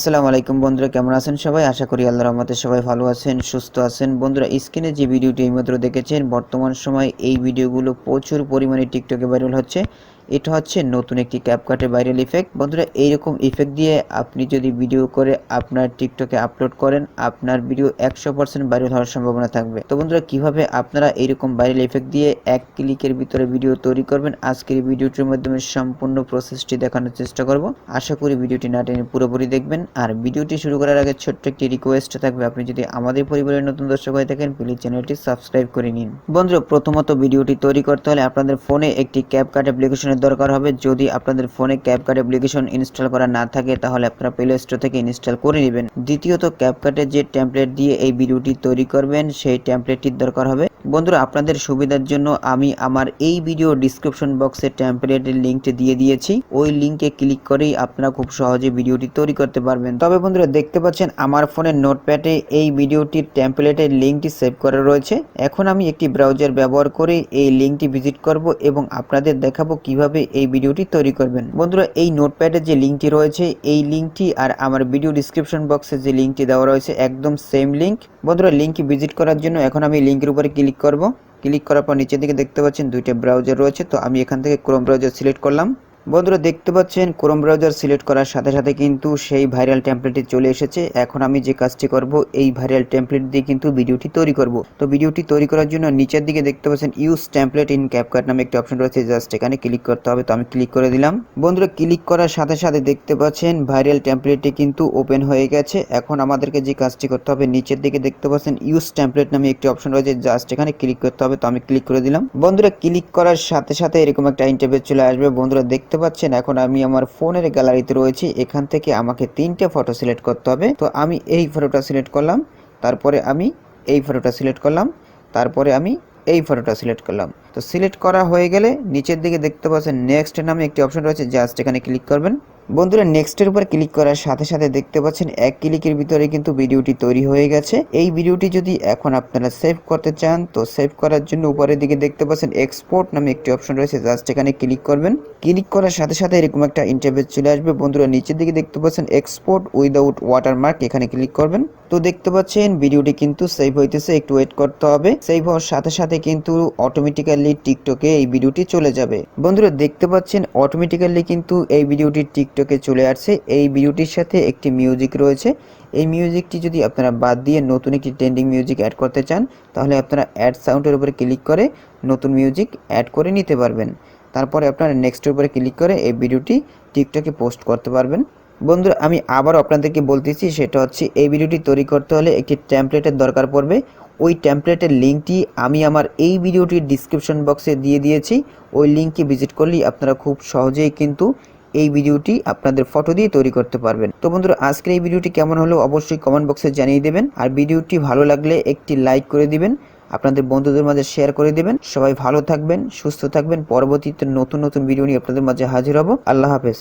আসসালামু আলাইকুম বন্ধুরা, কেমন আছেন সবাই? আশা করি আল্লাহর রহমতে সবাই ভালো আছেন, সুস্থ আছেন। বন্ধুরা, স্ক্রিনে যে ভিডিওটি এইমাত্র দেখেছেন, বর্তমান সময় এই ভিডিওগুলো প্রচুর পরিমাণে টিকটকে ভাইরাল হচ্ছে। এটা হচ্ছে নতুন একটি ক্যাপকাটে ভাইরাল ইফেক্ট। বন্ধুরা, এইরকম ইফেক্ট দিয়ে আপনি যদি ভিডিও করে আপনার টিকটকে আপলোড করেন, আপনার ভিডিও 100% ভাইরাল হওয়ার সম্ভাবনা থাকবে। তো বন্ধুরা, কিভাবে আপনারা এইরকম ভাইরাল ইফেক্ট দিয়ে এক ক্লিকের ভিতরে ভিডিও তৈরি করবেন, আজকের এই ভিডিওটির মাধ্যমে সম্পূর্ণ প্রসেসটি দেখানোর চেষ্টা করব। আশা করি ভিডিওটি না টেনে পুরোপুরি দেখবেন। আর ভিডিওটি শুরু করার আগে ছোট্ট একটি রিকোয়েস্ট থাকবে, আপনি যদি আমাদের পরিবারের নতুন দর্শক হয়ে থাকেন, প্লিজ চ্যানেলটি সাবস্ক্রাইব করে নিন। বন্ধুরা, প্রথমত ভিডিওটি তৈরি করতে হলে আপনাদের ফোনে একটি ক্যাপকাট অ্যাপ্লিকেশনের দরকার হবে। যদি আপনাদের ফোনে ক্যাপকাট অ্যাপ্লিকেশন ইনস্টল করা না থাকে, তাহলে আপনারা প্লে স্টোর থেকে ইনস্টল করে নেবেন। দ্বিতীয়ত, ক্যাপকাটের যে টেমপ্লেট দিয়ে এই ভিডিওটি তৈরি করবেন, সেই টেমপ্লেটটির দরকার হবে। বন্ধুরা, আপনাদের সুবিধার জন্য আমি আমার এই ভিডিও ডিসক্রিপশন বক্সে টেমপ্লেটের লিঙ্কটি দিয়ে দিয়েছি। ওই লিঙ্কে ক্লিক করেই আপনারা খুব সহজে ভিডিওটি তৈরি করতে পারবেন। তবে বন্ধুরা, দেখতে পাচ্ছেন আমার ফোনের নোটপ্যাডে এই ভিডিওটির টেমপ্লেটের লিঙ্কটি সেভ করা রয়েছে। এখন আমি একটি ব্রাউজার ব্যবহার করে এই লিঙ্কটি ভিজিট করব এবং আপনাদের দেখাবো কিভাবে এই ভিডিওটি তৈরি করবেন। বন্ধুরা, এই নোটপ্যাডে যে লিঙ্কটি রয়েছে, এই লিঙ্কটি আর আমার ভিডিও ডিসক্রিপশন বক্সে যে লিঙ্কটি দেওয়া রয়েছে একদম সেম লিঙ্ক। বন্ধুরা, লিঙ্কটি ভিজিট করার জন্য এখন আমি লিঙ্কের উপরে ক্লিক করব। ক্লিক করার পর নিচের দিকে দেখতে পাচ্ছেন দুইটা ব্রাউজার রয়েছে। তো আমি এখান থেকে ক্রোম ব্রাউজার সিলেক্ট করলাম। বন্ধুরা, দেখতে পাচ্ছেন ক্রোম ব্রাউজার সিলেক্ট করার সাথে সাথে কিন্তু সেই ভাইরাল টেমপ্লেটটি চলে এসেছে। এখন আমি যে কাজটি করব, এই ভাইরাল টেমপ্লেট দিয়ে কিন্তু ভিডিওটি তৈরি করব। তো ভিডিওটি তৈরি করার জন্য নিচের দিকে দেখতে পাচ্ছেন ইউজ টেমপ্লেট ইন ক্যাপকাট নামে একটি অপশন রয়েছে, জাস্ট এখানে ক্লিক করতে হবে। তো আমি ক্লিক করে দিলাম। বন্ধুরা, ক্লিক করার সাথে সাথে দেখতে পাচ্ছেন ভাইরাল টেমপ্লেটটি কিন্তু ওপেন হয়ে গেছে। এখন আমাদেরকে যে কাজটি করতে হবে, নিচের দিকে দেখতে পাচ্ছেন ইউজ টেমপ্লেট নামে একটি অপশন রয়েছে, জাস্ট এখানে ক্লিক করতে হবে। তো আমি ক্লিক করে দিলাম। বন্ধুরা, ক্লিক করার সাথে সাথে এরকম একটা ইন্টারফেস চলে আসবে। বন্ধুরা, দেখতে পাচ্ছেন এখন আমি আমার ফোনের গ্যালারিতে রয়েছি। এখান থেকে আমাকে 3টে ফটো সিলেক্ট করতে হবে। তো আমি এই ফটোটা সিলেক্ট করলাম, তারপরে আমি এই ফটোটা সিলেক্ট করলাম, তারপরে আমি এই ফটোটা সিলেক্ট করলাম। তো সিলেক্ট করা হয়ে গেলে নিচের দিকে দেখতে পাচ্ছেন নেক্সট নামে একটি অপশন রয়েছে, জাস্ট এখানে ক্লিক করবেন। বন্ধুরা, নেক্সটের উপর ক্লিক করার সাথে সাথে দেখতে পাচ্ছেন এক ক্লিকের ভিতরে কিন্তু ভিডিওটি তৈরি হয়ে গেছে। এই ভিডিওটি যদি এখন আপনারা সেভ করতে চান, তো সেভ করার জন্য উপরের দিকে দেখতে পাচ্ছেন এক্সপোর্ট নামে একটি অপশন রয়েছে, জাস্ট এখানে ক্লিক করবেন। ক্লিক করার সাথে সাথে এরকম একটা ইন্টারফেস চলে আসবে। বন্ধুরা, নিচের দিকে দেখতে পাচ্ছেন এক্সপোর্ট উইদাউট ওয়াটারমার্ক, এখানে ক্লিক করবেন। তো দেখতে পাচ্ছেন ভিডিওটি কিন্তু সেভ হইতেছে, একটু ওয়েট করতে হবে। সেভ হওয়ার সাথে সাথে কিন্তু অটোমেটিক্যালি টিকটকে এই ভিডিওটি চলে যাবে। বন্ধুরা, দেখতে পাচ্ছেন অটোমেটিক্যালি কিন্তু এই ভিডিওটি টিকটকে চলে আসছে। এই ভিডিওটির সাথে একটি মিউজিক রয়েছে। এই মিউজিকটি যদি আপনারা বাদ দিয়ে নতুন একটি ট্রেন্ডিং মিউজিক অ্যাড করতে চান, তাহলে আপনারা অ্যাড সাউন্ডের উপরে ক্লিক করে নতুন মিউজিক অ্যাড করে নিতে পারবেন। তারপরে আপনারা নেক্সটের উপরে ক্লিক করে এই ভিডিওটি টিকটকে পোস্ট করতে পারবেন। বন্ধুরা, আমি আবার আপনাদেরকে বলতেছি, সেটা হচ্ছে এই ভিডিওটি তৈরি করতে হলে একটি টেমপ্লেটের দরকার পড়বে। ওই টেমপ্লেটের লিঙ্কটি আমি আমার এই ভিডিওটির ডিসক্রিপশন বক্সে দিয়ে দিয়েছি। ওই লিঙ্কে ভিজিট করলেই আপনারা খুব সহজেই কিন্তু এই ভিডিওটি আপনাদের ফটো দিয়ে তৈরি করতে পারবেন। তো বন্ধুরা, আজকের এই ভিডিওটি কেমন হলো অবশ্যই কমেন্ট বক্সে জানিয়ে দেবেন। আর ভিডিওটি ভালো লাগলে একটি লাইক করে দিবেন, আপনাদের বন্ধুদের মাঝে শেয়ার করে দিবেন। সবাই ভালো থাকবেন, সুস্থ থাকবেন। পরবর্তীতে নতুন নতুন ভিডিও নিয়ে আপনাদের মাঝে হাজির হব। আল্লাহ হাফেজ।